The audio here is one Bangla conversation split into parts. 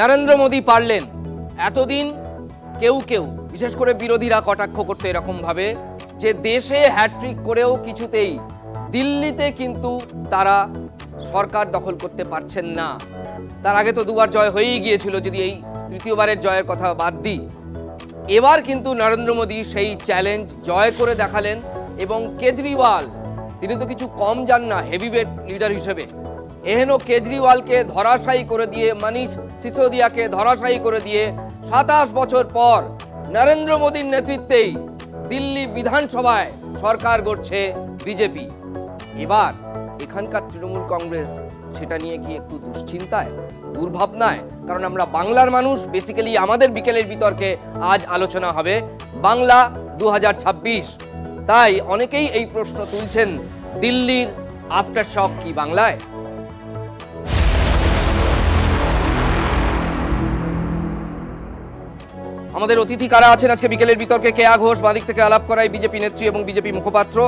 নরেন্দ্র মোদী পারলেন এতদিন কেউ কেউ বিশেষ করে বিরোধীরা কটাক্ষ করতে এরকম ভাবে যে দেশে হ্যাট্রিক করেও কিছুতেই দিল্লিতে কিন্তু তারা সরকার দখল করতে পারছেন না। তার আগে তো দুবার জয় হয়েই গিয়েছিল, যদি এই তৃতীয়বারের জয়ের কথা বাদ দিই। এবার কিন্তু নরেন্দ্র মোদী সেই চ্যালেঞ্জ জয় করে দেখালেন এবং কেজরিওয়াল তিনি তো কিছু কম যান না হেভিওয়েট লিডার হিসেবে। এহেন কেজরিওয়ালকে ধরাশায়ী করে দিয়ে, মনীষ সিসোদিয়াকে ধরাশায়ী করে দিয়ে 27 বছর পর নরেন্দ্র মোদীর নেতৃত্বেই দিল্লি বিধানসভায় সরকার গড়ছে বিজেপি। এবার এখানকার তৃণমূল কংগ্রেস সেটা নিয়ে কি একটু দুশ্চিন্তায়, দুর্ভাবনায়? কারণ আমরা বাংলার মানুষ, বেসিক্যালি আমাদের বিকেলের বিতর্কে আজ আলোচনা হবে বাংলা 2026। তাই অনেকেই এই প্রশ্ন তুলছেন, দিল্লির আফটার শক কি বাংলায়? আমাদের অতিথি কারা আছেন আজকে বিকেলের বিতর্কে? কেয়া ঘোষ বাদিক থেকে আলাপ করাই, বিজেপি নেত্রী এবং বিজেপি মুখপাত্র।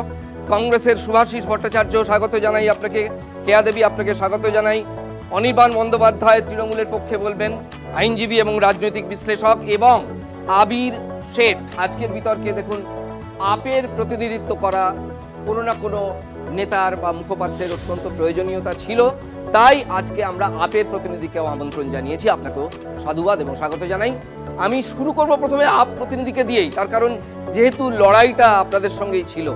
কংগ্রেসের শুভাশিস ভট্টাচার্য, স্বাগত জানাই আপনাকে। কেয়া দেবী, আপনাকে স্বাগত জানাই। অনির্বাণ বন্দ্যোপাধ্যায় তৃণমূলের পক্ষে বলবেন, আইনজীবী এবং রাজনৈতিক বিশ্লেষক। এবং আবির শেঠ, আজকের বিতর্কে দেখুন আপের প্রতিনিধিত্ব করা কোনো না কোনো নেতার বা মুখপাত্রের অত্যন্ত প্রয়োজনীয়তা ছিল, তাই আজকে আমরা আপের প্রতিনিধিকেও আমন্ত্রণ জানিয়েছি। আপনাকেও সাধুবাদ এবং স্বাগত জানাই। আমি শুরু করব প্রথমে আপ প্রতিনিধিকে দিয়েই, তার কারণ যেহেতু লড়াইটা আপনাদের সঙ্গেই ছিল।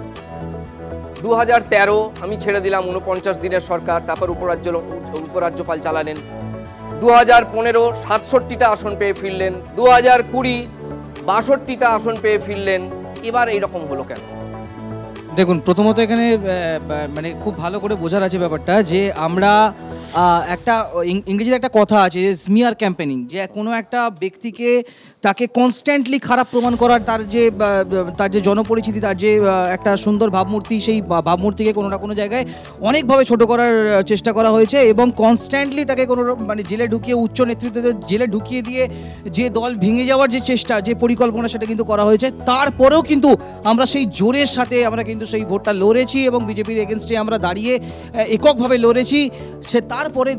2013 আমি ছেড়ে দিলাম 49 দিনের সরকার, তারপর উপরাজ্যপাল চালালেন। 2015 67টা আসন পেয়ে ফিরলেন। 2020 62টা আসন পেয়ে ফিরলেন। এবার এইরকম হলো কেন? দেখুন, প্রথমত এখানে মানে খুব ভালো করে বোঝার আছে ব্যাপারটা যে আমরা একটা ইংরেজিতে একটা কথা আছে যে স্মিয়ার ক্যাম্পেনিং, যে কোনো একটা ব্যক্তিকে তাকে কনস্ট্যান্টলি খারাপ প্রমাণ করার, তার যে জনপরিচিতি, তার যে একটা সুন্দর ভাবমূর্তি, সেই ভাবমূর্তিকে কোনো না কোনো জায়গায় অনেকভাবে ছোট করার চেষ্টা করা হয়েছে এবং কনস্ট্যান্টলি তাকে কোনো মানে জেলে ঢুকিয়ে, উচ্চ নেতৃত্বে জেলে ঢুকিয়ে দিয়ে যে দল ভেঙে যাওয়ার যে চেষ্টা, যে পরিকল্পনা, সেটা কিন্তু করা হয়েছে। তারপরেও কিন্তু আমরা সেই জোরের সাথে আমরা কিন্তু সেই ভোটটা লড়েছি এবং বিজেপির এগেনস্টে আমরা দাঁড়িয়ে এককভাবে লড়েছি। সে তারপরে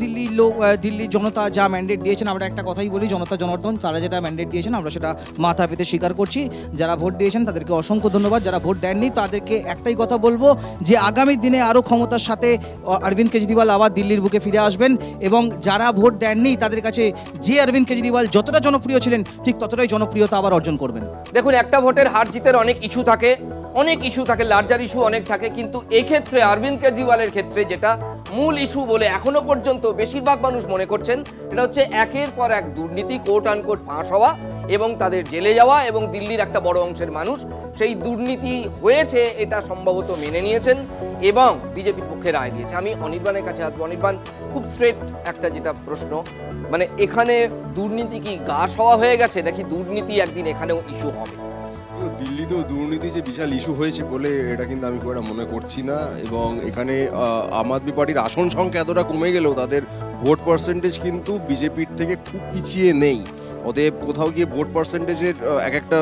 দিল্লির জনতা যা ম্যান্ডেট দিয়েছেন, আমরা একটা কথাই বলি, জনতা জনার্দন তারা যেটা ম্যান্ডেট দিয়েছেন আমরা সেটা মাথা পেতে স্বীকার করছি। যারা ভোট দিয়েছেন তাদেরকে অসংখ্য ধন্যবাদ। যারা ভোট দেননি তাদেরকে একটাই কথা বলবো যে আগামী দিনে আরও ক্ষমতার সাথে অরবিন্দ কেজরিওয়াল আবার দিল্লির বুকে ফিরে আসবেন এবং যারা ভোট দেননি তাদের কাছে যে অরবিন্দ কেজরিওয়াল যতটা জনপ্রিয় ছিলেন ঠিক ততটাই জনপ্রিয়তা আবার অর্জন করবেন। দেখুন, একটা ভোটের হার জিতের অনেক ইস্যু থাকে, লার্জার ইস্যু অনেক থাকে, কিন্তু এই ক্ষেত্রে অরবিন্দ কেজরিওয়ালের ক্ষেত্রে যেটা মূল ইস্যু বলে এখনো পর্যন্ত বেশিরভাগ মানুষ মনে করছেন, এটা হচ্ছে একের পর এক দুর্নীতি, কোট আনকোট ফাঁস হওয়া এবং তাদের জেলে যাওয়া, এবং দিল্লির একটা বড় অংশের মানুষ সেই দুর্নীতি হয়েছে এটা সম্ভবত মেনে নিয়েছেন এবং বিজেপির পক্ষে রায় দিয়েছে। আমি অনির্বাণের কাছে আসবো। অনির্বাণ, খুব স্ট্রেট একটা যেটা প্রশ্ন, মানে এখানে দুর্নীতি কি গাছ হওয়া হয়ে গেছে নাকি দুর্নীতি একদিন এখানেও ইস্যু হবে? দিল্লিতেও দুর্নীতি যে বিশাল ইস্যু হয়েছে বলে এটা কিন্তু আমি খুব একটা মনে করছি না। এবং এখানে আম আদমি পার্টির আসন সংখ্যা এতটা কমে গেলেও তাদের ভোট পার্সেন্টেজ কিন্তু বিজেপির থেকে খুব পিছিয়ে নেই। অতএব কোথাও গিয়ে ভোট পার্সেন্টেজের এক একটা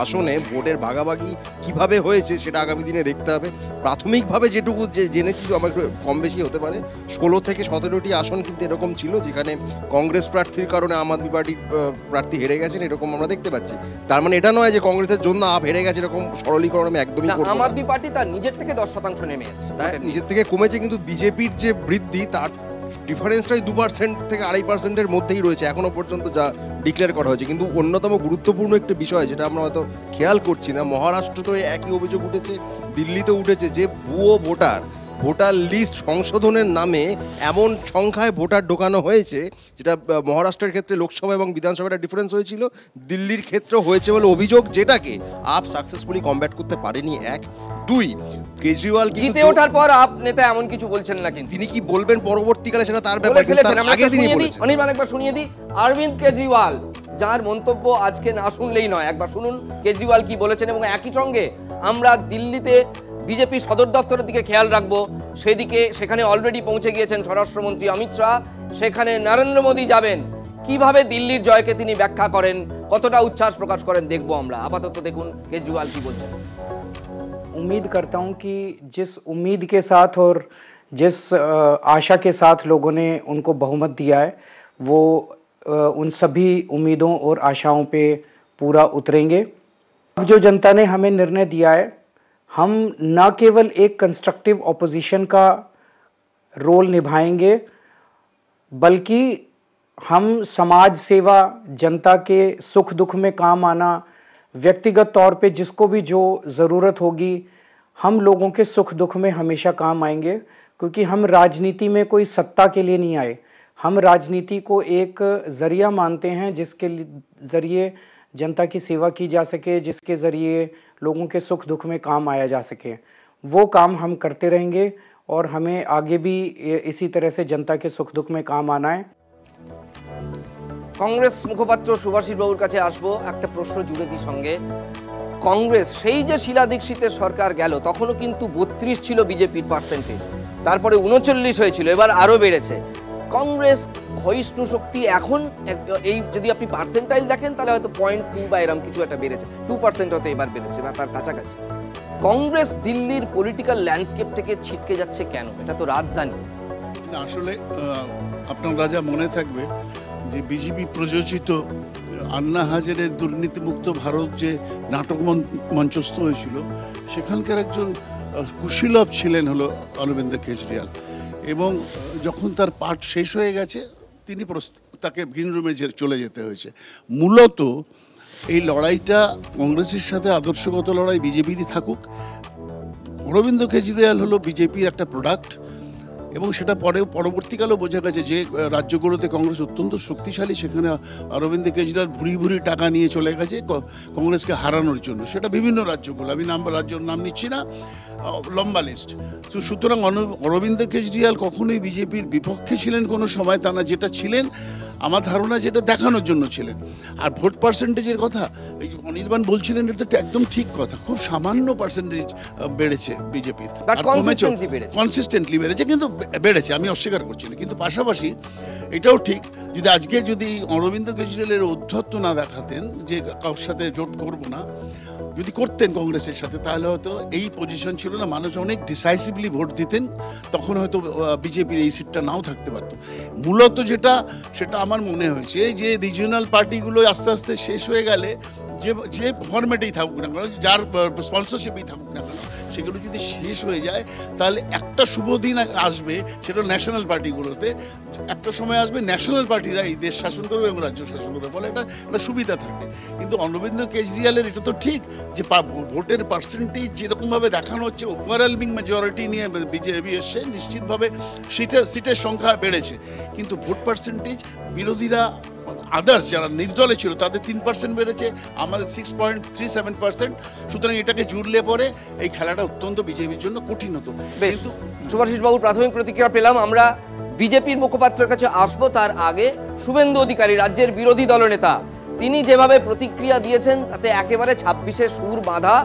আসনে ভোটের ভাগাভাগি কিভাবে হয়েছে সেটা আগামী দিনে দেখতে হবে। প্রাথমিকভাবে যেটুকু জেনেছি আমার কম বেশি হতে পারে, 16 থেকে 17টি আসন কিন্তু এরকম ছিল যেখানে কংগ্রেস প্রার্থীর কারণে আম আদমি পার্টির প্রার্থী হেরে গেছেন, এরকম আমরা দেখতে পাচ্ছি। তার মানে এটা নয় যে কংগ্রেসের জন্য আপ হেরে গেছে, এরকম সরলীকরণ আমি একদমই করব না। আম আদমি পার্টি তার নিজের থেকে 10% নেমে এসেছে, নিজের থেকে কমেছে, কিন্তু বিজেপির যে বৃদ্ধি তার ডিফারেন্সটাই 2% থেকে 2.5%-এর মধ্যেই রয়েছে এখনো পর্যন্ত যা ডিক্লেয়ার করা হয়েছে। কিন্তু অন্যতম গুরুত্বপূর্ণ একটি বিষয় যেটা আমরা হয়তো খেয়াল করছি না, মহারাষ্ট্র তো একই অভিযোগ উঠেছে, দিল্লিতে উঠেছে যে ভুয়ো ভোটার লিস্ট সংশোধনের নামে এমন সংখ্যায় ভোটার ঢোকানো হয়েছে, যেটা মহারাষ্ট্রের ক্ষেত্রে লোকসভা এবং বিধানসভার একটা ডিফারেন্স হয়েছিল, দিল্লির ক্ষেত্রে হয়েছে বলে অভিযোগ, যেটাকে আপ সাকসেসফুলি কমব্যাট করতে পারেনি। 1, 2 কেজরিওয়াল জিতে ওঠার পর আপ নেতা এমন কিছু বলছেন না, কিন্তু তিনি কি বলবেন পরবর্তীকালে সেটা তার ব্যাপার। অনির্বাণ, একবার শুনিয়ে দিই অরবিন্দ কেজরিওয়াল, যার মন্তব্য আজকে না শুনলেই নয়, একবার শুনুন কেজরিওয়াল কি বলেছেন। এবং একই সঙ্গে আমরা দিল্লিতে বিজেপি সদর দফতরের দিকে খেয়াল রাখবো, সেখানে অলরেডি পৌঁছে গিয়েছেন স্বরাষ্ট্রমন্ত্রী অমিত শাহ, সেখানে নরেন্দ্র মোদী যাবেন। কিভাবে দিল্লির জয়কে তিনি ব্যাখ্যা করেন, কতটা উচ্ছ্বাস প্রকাশ করেন দেখবো আমরা। আপাতত দেখুন কেজরিওয়াল কি বলছেন। उम्मीद करता हूं कि जिस उम्मीद के साथ और जिस आशा के साथ लोगों ने उनको बहुमत दिया है, वो उन सभी उम्मीदों और आशाओं पे पूरा उतरेंगे। अब जो जनता ने हमें निर्णय दिया है, हम न केवल एक कंस्ट्रक्टिव ऑपोजिशन का रोल निभाएंगे, बल्कि हम समाज सेवा, जनता के सुख दुख में काम आना, व्यक्तिगत तौर पे जिसको भी जो ज़रूरत होगी, हम लोगों के सुख दुख में हमेशा काम आएंगे। क्योंकि हम राजनीति में कोई सत्ता के लिए नहीं आए, हम राजनीति को एक ज़रिया मानते हैं जिसके ज़रिए जनता की सेवा की जा सके, जिसके ज़रिए लोगों के सुख दुख में काम आया जा सके। वो काम हम करते रहेंगे और हमें आगे भी इसी तरह से जनता के सुख दुख में काम आना है। কংগ্রেস মুখপাত্র সুভাষিস বাবুর কাছে আসবো, একটা প্রশ্ন জুড়ে দিই সঙ্গে। কংগ্রেস সেই যে শিলা দীক্ষিতের সরকার গেল তখনও কিন্তু 32 ছিল বিজেপির পার্সেন্টেজ, তারপরে 39 হয়েছিল, এবার আরও বেড়েছে। কংগ্রেস ক্ষয়িষ্ণু শক্তি এখন এই যদি আপনি পার্সেন্টাইল দেখেন তাহলে হয়তো 0.2 বা এরকম কিছু একটা বেড়েছে, 2% হয়তো এবার বেড়েছে বা তার কাছাকাছি। কংগ্রেস দিল্লির পলিটিক্যাল ল্যান্ডস্কেপ থেকে ছিটকে যাচ্ছে কেন? এটা তো রাজধানী। আসলে আপনার রাজা মনে থাকবে যে বিজেপি প্রযোজিত আন্না হাজারের দুর্নীতিমুক্ত ভারত যে নাটক মঞ্চস্থ হয়েছিল, সেখানকার একজন কুশীলব ছিলেন হলো অরবিন্দ কেজরিওয়াল। এবং যখন তার পাঠ শেষ হয়ে গেছে তিনি তাকে গ্রিন রুমে চলে যেতে হয়েছে। মূলত এই লড়াইটা কংগ্রেসের সাথে আদর্শগত লড়াই বিজেপিরই থাকুক, অরবিন্দ কেজরিওয়াল হলো বিজেপির একটা প্রোডাক্ট। এবং সেটা পরবর্তীকালেও বোঝা গেছে যে রাজ্যগুলোতে কংগ্রেস অত্যন্ত শক্তিশালী, সেখানে অরবিন্দ কেজরিওয়াল ভুরি ভুরি টাকা নিয়ে চলে গেছে কংগ্রেসকে হারানোর জন্য। সেটা বিভিন্ন রাজ্যগুলো, আমি রাজ্যের নাম নিচ্ছি না, লম্বা লিস্ট। তো সুতরাং অরবিন্দ কেজরিওয়াল কখনোই বিজেপির বিপক্ষে ছিলেন কোনো সময় তা না, যেটা ছিলেন আমার ধারণা যেটা দেখানোর জন্য ছিলেন। আর ভোট পার্সেন্টেজের কথা এই অনির্বাণ বলছিলেন, এটা একদম ঠিক কথা, খুব সামান্য পার্সেন্টেজ বেড়েছে বিজেপির, কনসিস্টেন্টলি বেড়েছে, কিন্তু বেড়েছে, আমি অস্বীকার করছি না। কিন্তু পাশাপাশি এটাও ঠিক, যদি অরবিন্দ কেজরিওয়ালের ঔদ্ধত্য না দেখাতেন যে কারোর সাথে জোট করবো না, যদি করতেন কংগ্রেসের সাথে, তাহলে হয়তো এই পজিশন ছিল না, মানুষ অনেক ডিসাইসিভলি ভোট দিতেন, তখন হয়তো বিজেপির এই সিটটা নাও থাকতে পারত। মূলত সেটা আমার মনে হয়েছে যে রিজিওনাল পার্টিগুলো আস্তে আস্তে শেষ হয়ে গেলে, যে ফরম্যাটেই থাকুক না কেন, যার স্পন্সরশিপেই থাকুক না কেন, সেগুলো যদি শেষ হয়ে যায় তাহলে একটা শুভ দিন আসবে, সেটা ন্যাশনাল পার্টিগুলোতে একটা সময় আসবে, ন্যাশনাল পার্টিরা এই দেশ শাসন করবে এবং রাজ্য শাসন করবে, ফলে একটা সুবিধা থাকবে। কিন্তু অরবিন্দ কেজরিওয়ালের এটা তো ঠিক যে ভোটের পার্সেন্টেজ যেরকমভাবে দেখানো হচ্ছে, ওভারওয়েলমিং মেজরিটি নিয়ে বিজেপি এসছে, নিশ্চিতভাবে সিটের সংখ্যা বেড়েছে, কিন্তু ভোট পার্সেন্টেজ বিরোধীরা আদার্স যারা নির্দলে ছিল তাদের 3% বেড়েছে, আমাদের 6.37%। সুতরাং এটাকে জুড়লে পরে এই খেলাটা অত্যন্ত বিজেপির জন্য কঠিন হতো। কিন্তু সুভাষিস বাবুর প্রাথমিক প্রতিক্রিয়া পেলাম, আমরা বিজেপির মুখপাত্রের কাছে আসবো। তার আগে শুভেন্দু অধিকারী, রাজ্যের বিরোধী দলনেতা, তিনি যেভাবে প্রতিক্রিয়া দিয়েছেন তাতে একেবারে 26-এ সুর বাঁধা,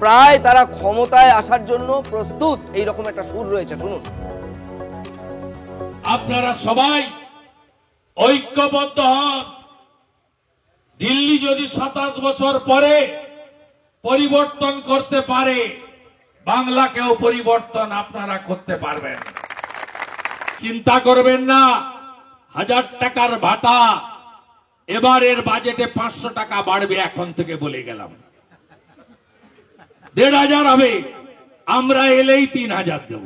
প্রায় তারা ক্ষমতায় আসার জন্য প্রস্তুত, এইরকম একটা সুর রয়েছে, শুনুন। আপনারা সবাই ঐক্যবদ্ধ হন। দিল্লি যদি 27 বছর পরে পরিবর্তন করতে পারে, বাংলাকেও পরিবর্তন আপনারা করতে পারবেন। চিন্তা করবেন না, 1000 টাকার ভাতা এবারের বাজেটে 500 টাকা বাড়বে, এখন থেকে বলে গেলাম। 1500 হবে, আমরা এলেই 3000 দেব।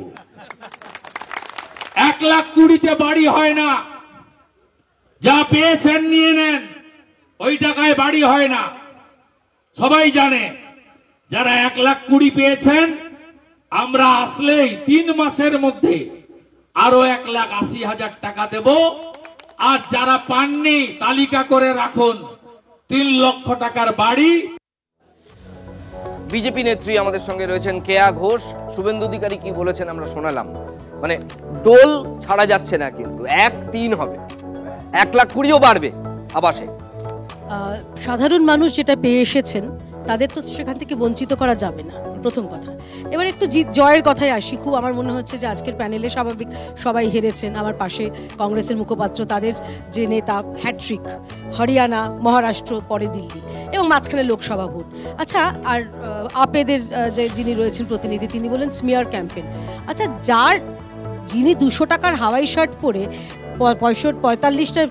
1,20,000 বাড়ি হয় না, যা পেয়েছেন নিয়ে নেন, ওই টাকায় বাড়ি হয় না, সবাই জানে। যারা 1,20,000 পেয়েছেন, আমরা আসলেই 3 মাসের মধ্যে আরো 1,80,000 টাকা দেব। আর যারা পাননি তালিকা করে রাখুন, 3 লক্ষ টাকার বাড়ি। বিজেপি নেত্রী আমাদের সঙ্গে রয়েছেন কেয়া ঘোষ। শুভেন্দু অধিকারী কি বলেছেন আমরা শোনালাম, মানে ডোল ছাড়া যাচ্ছে না, কিন্তু 1-3 হবে, 1,20,000ও বাড়বে আবাসে। সাধারণ মানুষ যেটা পেয়ে এসেছেন তাদের তো সেখান থেকে বঞ্চিত করা যাবে না, প্রথম কথা। এবার একটু জয়ের কথায় আসি। খুব আমার মনে হচ্ছে যে আজকের প্যানেলে স্বাভাবিক সবাই হেরেছেন। আমার পাশে কংগ্রেসের মুখপাত্র, তাদের যে নেতা, হ্যাট্রিক, হরিয়ানা, মহারাষ্ট্র, পরে দিল্লি এবং মাঝখানে লোকসভা ভোট। আচ্ছা, আর আপেদের যে যিনি রয়েছেন প্রতিনিধি, তিনি বলেন স্মিয়ার ক্যাম্পেন। আচ্ছা, যিনি 200 টাকার হাওয়াই শার্ট পরে 45টা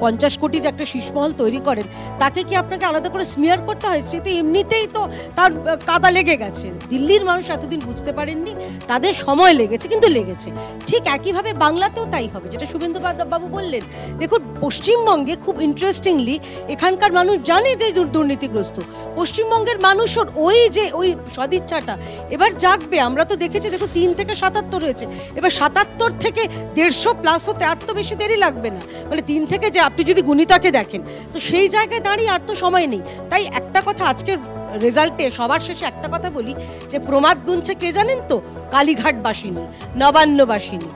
50 কোটির একটা শীর্ষমহল তৈরি করেন, তাকে কি আপনাকে আলাদা করে স্মিয়ার করতে হয়? সে তো এমনিতেই তো তার কাদা লেগে গেছে। দিল্লির মানুষ এতদিন বুঝতে পারেননি, তাদের সময় লেগেছে, কিন্তু লেগেছে। ঠিক একইভাবে বাংলাতেও তাই হবে, যেটা শুভেন্দু বাবু বললেন। দেখুন, পশ্চিমবঙ্গে খুব ইন্টারেস্টিংলি এখানকার মানুষ জানে যে দুর্নীতিগ্রস্ত। পশ্চিমবঙ্গের মানুষের ওই সদিচ্ছাটা এবার জাগবে। আমরা তো দেখেছি, দেখো 3 থেকে 77 হয়েছে, এবার 77 থেকে 150+ হতে আর তো বেশি দেরি লাগবে না। মানে 3 থেকে যে আপনি যদি গুণিতাকে দেখেন, তো সেই জায়গায় দাঁড়িয়ে আর তো সময় নেই। তাই একটা কথা আজকের রেজাল্টে সবার শেষে একটা কথা বলি, যে প্রমাদ গুনছে কে জানেন তো? কালীঘাটবাসিনী, নবান্নবাসিনী।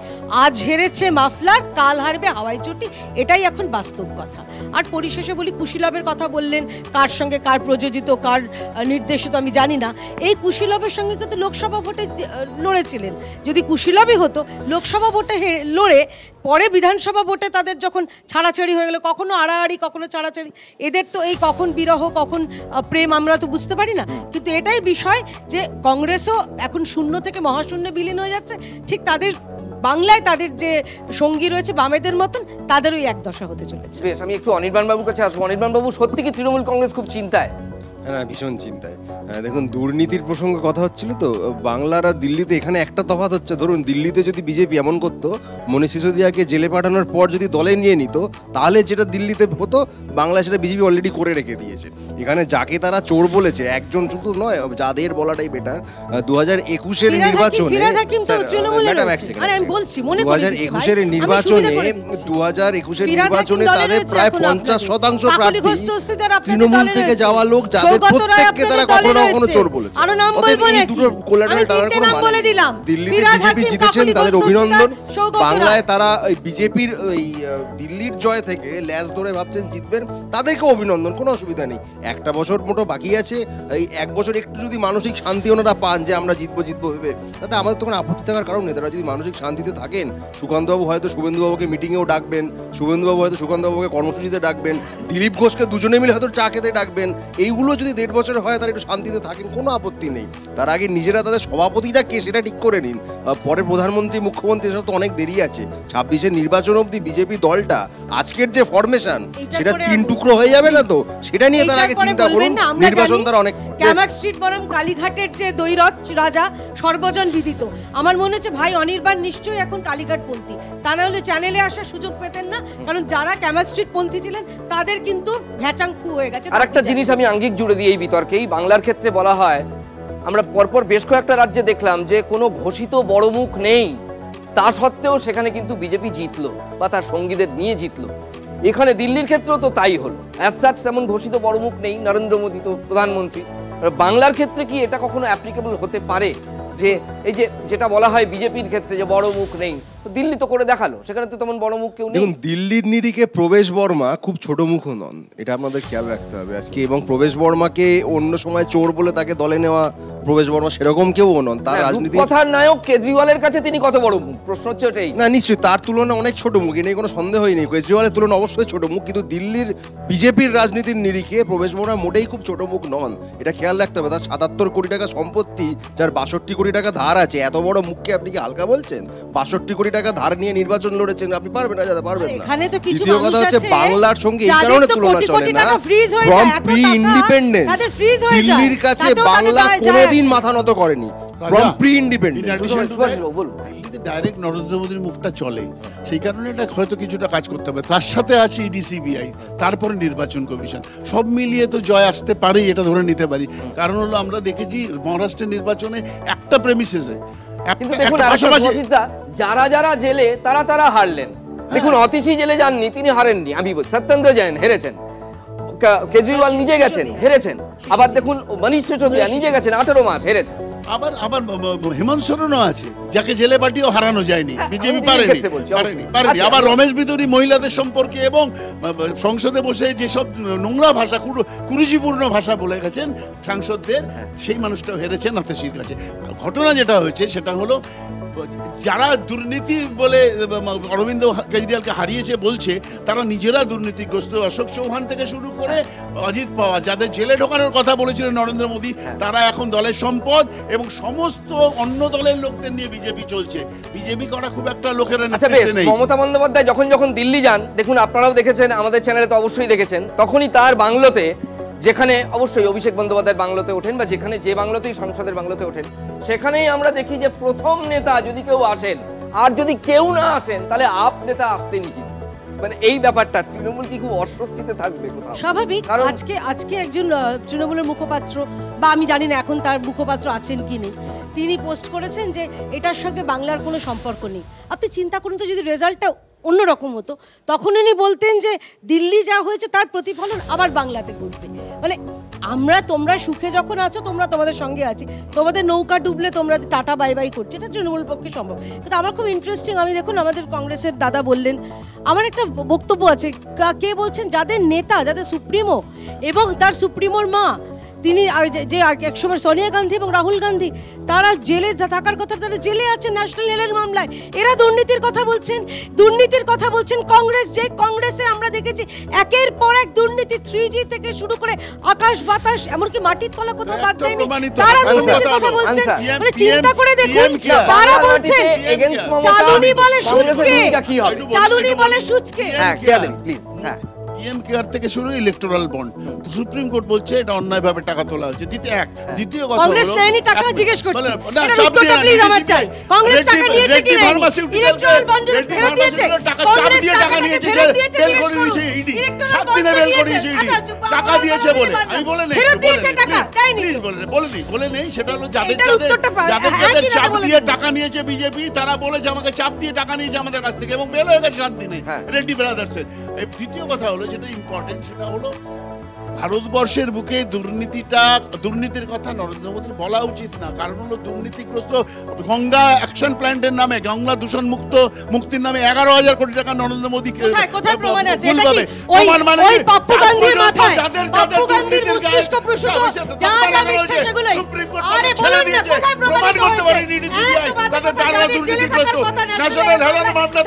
আজ হেরেছে মাফলার, কাল হারবে হাওয়াই চটি, এটাই এখন বাস্তব কথা। আর পরিশেষে বলি, কুশীলবের কথা বললেন, কার সঙ্গে কার প্রযোজিত, কার নির্দেশিত আমি জানি না। এই কুশীলবের সঙ্গে কিন্তু লোকসভা ভোটে লড়েছিলেন। যদি কুশীলবই হতো, লোকসভা ভোটে লড়ে পরে বিধানসভা ভোটে তাদের যখন ছাড়াছাড়ি হয়ে গেল, কখনো আড়াআড়ি কখনো ছাড়াছাড়ি, এদের তো এই কখন বিরহ কখন প্রেম আমরা তো বুঝতে পারি না। কিন্তু এটাই বিষয় যে কংগ্রেসও এখন শূন্য থেকে মহাশূন্যে বিলীন হয়ে যাচ্ছে। ঠিক তাদের বাংলায় তাদের যে সঙ্গী রয়েছে বামেদের মতন, তাদেরও এক দশা হতে চলেছে। বেশ, আমি একটু অনির্বাণ বাবুর কাছে আসবো। অনির্বাণ বাবু, সত্যি কি তৃণমূল কংগ্রেস খুব চিন্তায়? হ্যাঁ, ভীষণ চিন্তায়। দেখুন, দুর্নীতির প্রসঙ্গে কথা হচ্ছিল তো, বাংলার আর দিল্লিতে এখানে একটা তফাৎ হচ্ছে। ধরুন, দিল্লিতে যদি বিজেপি এমন করতো, মনীষ সিসোদিয়াকে জেলে পাঠানোর পর যদি দলে নিয়ে নিত, তাহলে যেটা দিল্লিতে হতো, বাংলায় সেটা বিজেপি অলরেডি করে রেখে দিয়েছে। এখানে যাকে তারা চোর বলেছে, একজন শুধু নয়, যাদের বলাটাই বেটার। 2021-এর নির্বাচনে, 2021-এর নির্বাচনে তাদের প্রায় 50% প্রার্থী তৃণমূল থেকে যাওয়া লোক, যাদের প্রত্যেককে তারা কখনো না কখনো চোর বলেছে। এই দুটো কোলাটারাল টানার কোনো মানে নেই। দিল্লিতে বিজেপি জিতেছেন, তাদের অভিনন্দন। বাংলায় তারা বিজেপির ওই দিল্লির জয় থেকে ল্যাজ ধরে ভাবছেন জিতবেন, তাদেরকে অভিনন্দন, কোনো অসুবিধা নেই। একটা বছর মোটো বাকি আছে। এই 1 বছর একটু যদি মানসিক শান্তি ওনারা পান যে আমরা জিতবো ভেবে, তাতে আমাদের তখন আপত্তি থাকার কারণ নেই। তারা যদি মানসিক শান্তিতে থাকেন, সুকান্তবাবু হয়তো শুভেন্দুবাবুকে মিটিংয়েও ডাকবেন, শুভেন্দুবাবু হয়তো সুকান্তবাবুকে কর্মসূচিতে ডাকবেন, দিলীপ ঘোষকে দুজনে মিলে হয়তো চা খেতে ডাকবেন। এইগুলো যদি 1.5 বছর হয়, তারা একটু শান্তিতে থাকেন, কোনো আপত্তি নেই। তার আগে নিজেরা তাদের সভাপতিটা কে সেটা ঠিক করে নিন। পরে প্রধানমন্ত্রী, মুখ্যমন্ত্রী, এসব তো অনেক দেরি আছে। 26-এর নির্বাচন অবধি বিজেপি দলটা আজকের যে ফরমেশন, সেটা 3 টুকরো হয়ে যাবে না তো? সেটা নিয়ে তার আগে চিন্তা করুন। নির্বাচন তারা অনেক ক্যামাক স্ট্রিট বরং কালীঘাটের যে দৈরথ রাজা সর্বজন বিদিত। আমার মনে হচ্ছে ভাই অনির্বাণ নিশ্চয়ই এখন কালীঘাটপন্থী, তা না হলে চ্যানেলে আসার সুযোগ পেতেন না। কারণ যারা ক্যামাক স্ট্রিট পন্থী ছিলেন, তাদের কিন্তু ভ্যাচাং ফু হয়ে গেছে। আর একটা জিনিস আমি আঙ্গিক জুড়ে দিই এই বিতর্কেই। বাংলার ক্ষেত্রে বলা হয়, আমরা পরপর বেশ কয়েকটা রাজ্যে দেখলাম যে কোনো ঘোষিত বড় মুখ নেই, তা সত্ত্বেও সেখানে কিন্তু বিজেপি জিতলো বা তার সঙ্গীদের নিয়ে জিতলো। এখানে দিল্লির ক্ষেত্রেও তো তাই হলো। অ্যাজ সাচ তেমন ঘোষিত বড় মুখ নেই, নরেন্দ্র মোদী তো প্রধানমন্ত্রী। বাংলার ক্ষেত্রে কি এটা কখনো অ্যাপ্লিকেবল হতে পারে যে এই যে যেটা বলা হয় বিজেপির ক্ষেত্রে যে বড় মুখ নেই, দিল্লি তো করে দেখালো, সেখানে তো তেমন বড় মুখ কেউ নেই। দেখুন, দিল্লির নিরিখে প্রবেশ বর্মা খুব ছোট মুখও নন, এটা আপনাদের খেয়াল রাখতে হবে আজকে। এবং প্রবেশ বর্মাকে অন্য সময় চোর বলে তাকে দলে নেওয়া প্রবেশ বর্মা সেরকম কেউ নন। তার রাজনীতি কথার নায়ক কেজরিওয়ালের কাছে তিনি কত বড় মুখ, প্রশ্ন হচ্ছে এটাই। না, নিশ্চয়ই তার তুলনায় অনেক ছোট মুখ, এ নিয়ে কোনো সন্দেহই নেই। কেজরিওয়ালের তুলনায় অবশ্যই ছোট মুখ, কিন্তু দিল্লির বিজেপির রাজনীতির নিরিখে প্রবেশ বর্মা মোটেই খুব ছোট মুখ নন, এটা খেয়াল রাখতে হবে। তার 77 কোটি টাকা সম্পত্তি, যার 62 কোটি টাকা ধার আছে, এত বড় মুখকে আপনি কি হালকা বলছেন? 62 কোটি টাকা ধার নিয়ে নির্বাচন লড়েছেন, আপনি পারবেন না? যাতে পারবেন না। দ্বিতীয় কথা হচ্ছে, বাংলার সঙ্গে এই কারণে তুলনা চলে না, ফ্রম প্রি ইন্ডিপেন্ডেন্স দিল্লির কাছে বাংলা কোনোদিন মাথা নত করেনি, ফ্রম প্রি ইন্ডিপেন্ডেন্স। দিল্লিতে ডাইরেক্ট নরেন্দ্র মোদীর মুখটা চলে, সেই কারণে এটা হয়তো কিছুটা কাজ করতে হবে। তার সাথে আছে ইডি, সিবিআই, তারপরে নির্বাচন কমিশন, সব মিলিয়ে তো জয় আসতে পারে, এটা ধরে নিতে পারি। কারণ হলো আমরা দেখেছি মহারাষ্ট্রের নির্বাচনে একটা প্রেমিসেসে, কিন্তু দেখুন যারা যারা জেলে তারা হারলেন। দেখুন, অতিশী জেলে যাননি, তিনি হারেননি। আমি বলছি সত্যেন্দ্র জৈন হেরেছেন, কেজরিওয়াল নিজে গেছেন হেরেছেন। আবার দেখুন মনীষ সিসোদিয়া নিজে গেছেন, 18 মাস হেরেছেন। আবার হেমন্ত সোরেনও আছে, যাকে জেলে পাঠিয়েও হারানো যায়নি, বিজেপি পারেনি। আবার রমেশ বিদুরি মহিলাদের সম্পর্কে এবং সংসদে বসে যেসব নোংরা ভাষা, কুরুচিপূর্ণ ভাষা বলে গেছেন সাংসদদের, সেই মানুষটাও হেরেছেন অতিশীর কাছে। ঘটনা যেটা হয়েছে সেটা হলো যারা দুর্নীতি বলে অরবিন্দ কেজরিওয়ালকে হারিয়েছে বলছে, তারা নিজেরা দুর্নীতিগ্রস্ত। অশোক চৌহান থেকে শুরু করে অজিত পাওয়ার, যাদের জেলে ঢোকানোর কথা বলেছিলেন নরেন্দ্র মোদী, তারা এখন দলের সম্পদ, এবং সমস্ত অন্য দলের লোকদের নিয়ে বিজেপি চলছে। বিজেপি করা খুব একটা লোকেরা আচ্ছা বেশ, মমতা বন্দ্যোপাধ্যায় যখন দিল্লি যান, দেখুন আপনারাও দেখেছেন, আমাদের চ্যানেলে তো অবশ্যই দেখেছেন, তখনই তার বাংলোতে, যেখানে অবশ্যই অভিষেক বন্দ্যোপাধ্যায়ের বাংলোতে ওঠেন বা যেখানে যে বাংলোতেই সংসদের বাংলোতে ওঠেন, সেখানেই আমরা দেখি যে প্রথম নেতা যদি কেউ আসেন, আর যদি কেউ না আসেন তাহলে আপ নেতা আসতেনি কি, মানে এই ব্যাপারটা তৃণমূল কি খুব অস্বস্তিতে থাকবে কোথাও? স্বাভাবিক। কারণ আজকে একজন তৃণমূলের মুখপাত্র, বা আমি জানি না এখন তার মুখপাত্র আছেন কি নেই, তিনি পোস্ট করেছেন যে এটার সঙ্গে বাংলার কোনো সম্পর্ক নেই। আপনি চিন্তা করুন তো, যদি রেজাল্টটা অন্যরকম হতো, তখন উনি বলতেন যে দিল্লি যা হয়েছে তার প্রতিফলন আবার বাংলাতে ঘটবে। মানে তোমরা সুখে যখন আছো, তোমাদের সঙ্গে আছি, তোমাদের নৌকা ডুবলে তোমরা টাটা বাই বাই করছো, এটা তৃণমূলের পক্ষে সম্ভব। কিন্তু আমার খুব ইন্টারেস্টিং, আমি দেখুন আমাদের কংগ্রেসের দাদা বললেন, আমার একটা বক্তব্য আছে, কে বলছেন যাদের নেতা, যাদের সুপ্রিমো এবং তার সুপ্রিমোর মা, তিনি যে একসময় সোনিয়া গান্ধী এবং রাহুল গান্ধী, তারা জেলে থাকার কথা, তারা জেলে আছেন ন্যাশনাল হেলথ মামলায়, এরা দুর্নীতির কথা বলছেন। কংগ্রেসে আমরা দেখেছি একের পর এক দুর্নীতি, 3G থেকে শুরু করে আকাশ বাতাস, এমনকি মাটির তলা কোথাও বাদ দেয়নি, তারা দুর্নীতির কথা বলছেন। মানে চিন্তা করে দেখুন, তারা বলছেন চালুনি বলে সুচকে। হ্যাঁ, কেয়া দেবী প্লিজ। হ্যাঁ, পিএম কেয়ার থেকে শুরু ইলেকটোরাল বন্ড, সুপ্রিম কোর্ট বলছে এটা অন্যায়ভাবে টাকা তোলা হচ্ছে। দ্বিতীয় কথা, কংগ্রেস নেয়নি টাকা, জিজ্ঞেস করছি, এটার উত্তরটা প্লিজ আমার চাই। কংগ্রেস টাকা নিয়েছে কি না, ইলেকটোরাল বন্ড ফেরত দিয়েছে, কংগ্রেস টাকা ফেরত দিয়েছে, জিজ্ঞেস করুন। ইলেকটোরাল বন্ড দিয়েছে, টাকা দিয়েছে বলে আমি বলে নেই, ফেরত দিয়েছে টাকা, তাইনি প্লিজ বলে নেই, সেটা হলো যাদের চাপ দিয়ে টাকা নিয়েছে বিজেপি, তারা বলেছে আমাকে চাপ দিয়ে টাকা নিয়েছে আমাদের কাছ থেকে, এবং বেল হয়ে গেছে 7 দিনে রেড্ডি ব্রাদার্সের। দ্বিতীয় কথা হলো, যেটা ইম্পর্টেন্ট, সেটা হলো ভারতবর্ষের বুকে দুর্নীতির কথা নরেন্দ্র মোদীর বলা উচিত না। কারণ হলো দুর্নীতিগ্রস্ত গঙ্গা অ্যাকশন প্ল্যান্টের নামে, গঙ্গা দূষণ মুক্তির নামে 11,000 কোটি টাকা নরেন্দ্র মোদী কোথায় প্রমাণ আছে? এটা কি ওই পাপ্পু গান্ধীর মাথায়, পাপ্পু গান্ধীর মস্তিষ্ক প্রসূত যা যা মিথ্যা সেগুলো? আরে বলুন না, কোথায় প্রমাণ করতে পারেনি? তাদের দাঁড়া দুর্নীতিগ্রস্ত ন্যাশনাল হেলথ মামলা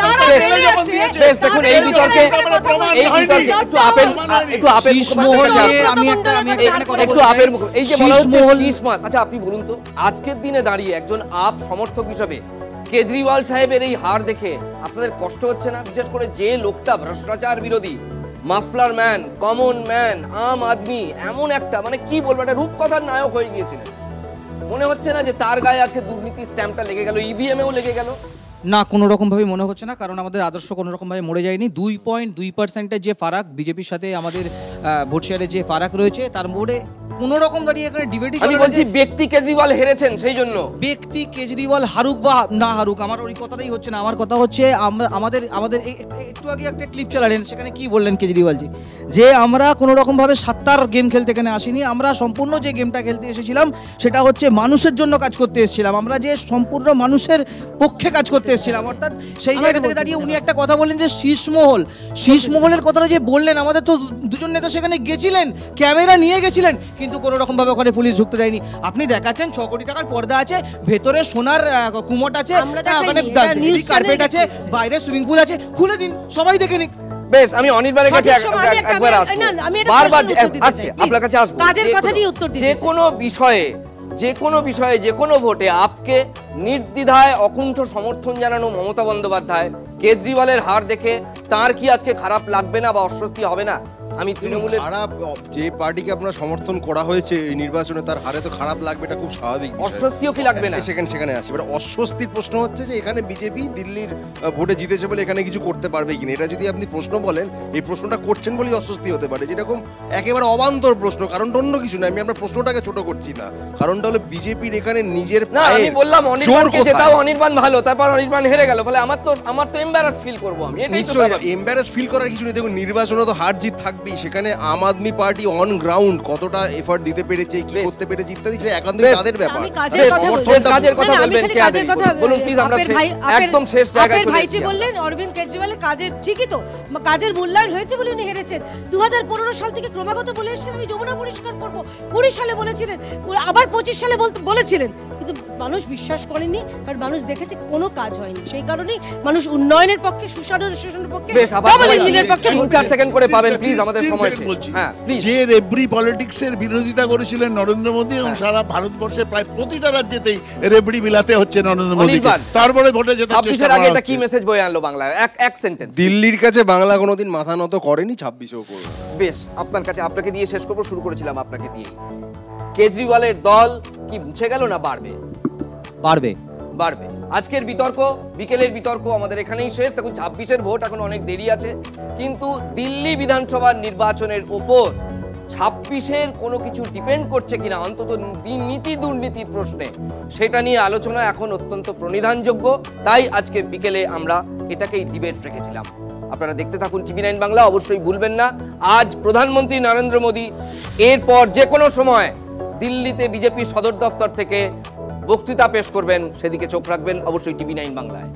বেশ, দেখুন এই বিতর্কে একটু আপেল এই যে বলা হচ্ছে শীষমত। আচ্ছা আপনি বলুন তো, আজকের দিনে দাঁড়িয়ে একজন আপ সমর্থক হিসেবে কেজরিওয়াল সাহেবের এই হার দেখে আপনাদের কষ্ট হচ্ছে না? বিশেষ করে যে লোকটা ভ্রষ্টাচার বিরোধী, মাফলার ম্যান, কমন ম্যান, আম আদমি, এমন একটা, মানে কি বলবো, একটা রূপকথার নায়ক হয়ে গিয়েছিলেন। মনে হচ্ছে না যে তার গায়ে আজকে দুর্নীতি স্ট্যাম্পটা লেগে গেল, ইভিএমেও লেগে গেল? না, কোনো রকমভাবে মনে হচ্ছে না, কারণ আমাদের আদর্শ কোনো রকমভাবে মরে যায়নি। 2.2% যে ফারাক বিজেপির সাথে আমাদের ভোট শেয়ারে যে ফারাক রয়েছে, তার মোড়ে কোনো রকম দাঁড়িয়ে এখানে ডিবেটই আমি বলছি ব্যক্তি কেজরিওয়াল হেরেছেন, সেই জন্য ব্যক্তি কেজরিওয়াল হারুক বা না হারুক, আমার ওই কথাটাই হচ্ছে না। আমার কথা হচ্ছে আমাদের একটু আগে একটা ক্লিপ চালালেন, সেখানে কি বললেন কেজরিওয়ালজি, যে আমরা কোনো রকমভাবে সাত্তার গেম খেলতে এখানে আসিনি, আমরা সম্পূর্ণ যে গেমটা খেলতে এসেছিলাম সেটা হচ্ছে মানুষের জন্য কাজ করতে এসেছিলাম, আমরা যে সম্পূর্ণ মানুষের পক্ষে কাজ করতে এসেছিলাম। অর্থাৎ সেই জায়গা থেকে দাঁড়িয়ে উনি একটা কথা বললেন যে শীষমহলের কথাটা যে বললেন, আমাদের তো দুজন নেতা সেখানে গেছিলেন, ক্যামেরা নিয়ে গেছিলেন, কিন্তু কোনো রকমভাবে ওখানে পুলিশ ঢুকতে যায়নি। আপনি দেখাচ্ছেন 6 কোটি টাকার পর্দা আছে, ভেতরে সোনার কুমোট আছে, ওখানে কার্পেট আছে, বাইরে সুইমিং পুল আছে, খুলে দিন, সবাই দেখে নিক। বেশ, আমি অনির্বাণের কাছে একবার আসবো, বারবার আসছে আপনার কাছে আসবো। কাজের কথারই উত্তর দিন। যে কোনো বিষয়ে যে কোনো ভোটে আপকে নির্দ্বিধায় অকুণ্ঠ সমর্থন জানানো মমতা বন্দ্যোপাধ্যায়, কেজরিওয়ালের হার দেখে তার কি আজকে খারাপ লাগবে না বা অস্বস্তি হবে না? আমি তৃণমূলের খারাপ, যে পার্টিকে আপনার সমর্থন করা হয়েছে এই নির্বাচনে, তার হারে তো খারাপ লাগবে, এটা খুব স্বাভাবিক। অস্বস্তিও কি লাগবে না? সেখানে আসি, এবার অস্বস্তির প্রশ্ন হচ্ছে যে এখানে বিজেপি দিল্লির ভোটে জিতেছে বলে এখানে কিছু করতে পারবে কিনা, এটা যদি আপনি প্রশ্ন বলেন, এই প্রশ্নটা করছেন বলেই অস্বস্তি হতে পারে, যেরকম একেবারে অবান্তর প্রশ্ন, কারণটা অন্য কিছু না। আমি আপনার প্রশ্নটাকে ছোট করছি না, কারণটা হলো বিজেপির এখানে নিজের না, আমি বললাম অনির্বাণকে জেতাও, অনির্বাণ ভালো, তারপর অনির্বাণ হেরে গেল, ফলে আমার তো এমবারাস ফিল করবো আমি, এটাই তো এমবারাস ফিল করার কিছু নেই। দেখুন নির্বাচনে তো হার জিত থাকবেই, সেখানে আম আদমি পার্টি অন গ্রাউন্ড কতটা এফর্ট দিতে পেরেছে, কি করতে পেরেছে ইত্যাদি, সেটা একান্তই তাদের ব্যাপার। কাজের কথা বলবেন, বলুন প্লিজ, আমরা একদম শেষ জায়গায় চলে এসেছি। বললেন অরবিন্দ কেজরিওয়ালের কাজের, ঠিকই তো, কাজের মূল্যায়ন হয়েছে বলে উনি হেরেছেন। 2015 সাল থেকে ক্রমাগত বলে এসেছেন আমি যমুনা পরিষ্কার করব, 20 সালে বলেছিলেন, আবার 25 সালে বলেছিলেন, কিন্তু কিন্তু মানুষ বিশ্বাস করেনি, কারণ মানুষ দেখেছে কোনো কাজ হয়নি। সেই কারণেই মানুষ উন্নয়নের পক্ষে, সুশাসনের পক্ষে, বেশ, আবার double সবাই ইঞ্জিনের পক্ষে 3-4 সেকেন্ড করে পাবেন প্লিজ, তিন আমাদের সেকেন্ড সময় শেষ। বলছি। হ্যাঁ প্লিজ। যে রেবরি পলিটিক্সের বিরোধিতা করেছিলেন নরেন্দ্র মোদী, এবং সারা ভারতবর্ষের প্রায় প্রতিটা রাজ্যেতেই রেবরি বিলাতে হচ্ছে নরেন্দ্র মোদী, অনির্বাণ, তারপরে ভোটে যেতে 26-এর আগে এটা কি মেসেজ বয়ে আনলো বাংলায়? এক সেন্টেন্স। দিল্লির কাছে বাংলা কোনোদিন মাথা নত করেনি, 26-এও করবে। বেশ, আপনার কাছে, আপনাকে দিয়ে শেষ করবো, শুরু করেছিলাম আপনাকে দিয়ে। কেজরিওয়ালের দল কি মুছে গেল না বাড়বে? বাড়বে। বাড়বে। আজকের বিতর্ক, বিকেলের বিতর্ক আমাদের এখানেই শেষ। দেখুন 26-এর ভোট এখন অনেক দেরি আছে, কিন্তু দিল্লি বিধানসভার নির্বাচনের ওপর 26-এর কোনো কিছু ডিপেন্ড করছে কিনা, অন্তত নীতি দুর্নীতির প্রশ্নে, সেটা নিয়ে আলোচনা এখন অত্যন্ত প্রণিধানযোগ্য। তাই আজকে বিকেলে আমরা এটাকেই ডিবেট রেখেছিলাম। আপনারা দেখতে থাকুন TV9 বাংলা। অবশ্যই ভুলবেন না, আজ প্রধানমন্ত্রী নরেন্দ্র মোদী এরপর যে কোনো সময় দিল্লিতে বিজেপি সদর দফতর থেকে বক্তৃতা পেশ করবেন, সেদিকে চোখ রাখবেন অবশ্যই TV9 বাংলায়।